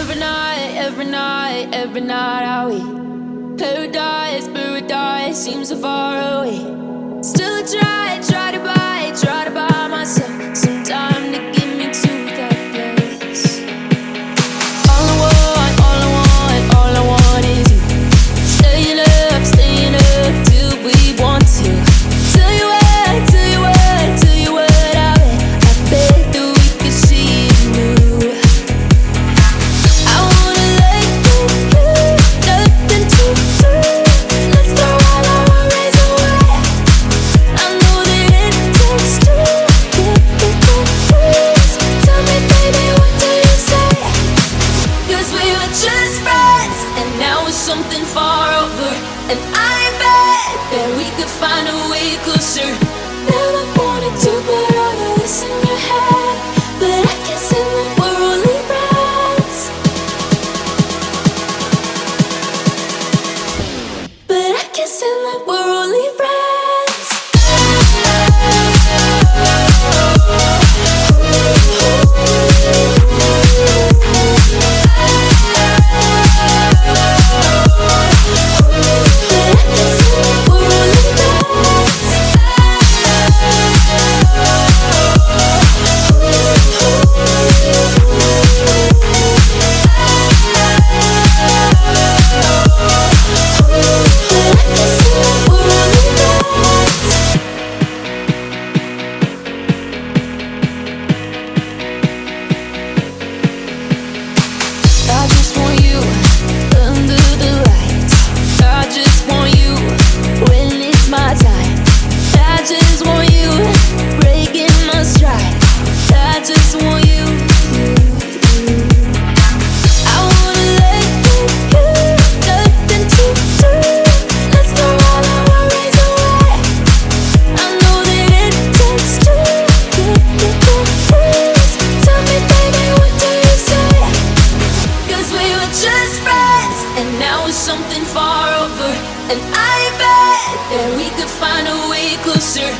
every night are we paradise, paradise seems so far away. Still try to buy myself some time to get me to that place. All I want is you. Staying up till we want to. Tell you what I bet that we could see it new. I wanna let you, nothing to do. Let's throw all our worries away. I know that it takes two to get me confused. Tell me, baby, what do you say? 'Cause we were just friends, and now it's something far over. And I bet that we could find a way closer. Never wanted to put all of this in your head, but I can't say that we're only friends. But I can't say that we're only friends. I just want you under the lights. I just want you when it's my time. I just want you breaking my stride. I just want you. I wanna let you, nothing to do. Let's throw all our worries away. I know that it takes two to get confused. Tell me, baby, what do you say? 'Cause we were just friends, and now it's something far over. And I bet that we could find a way closer.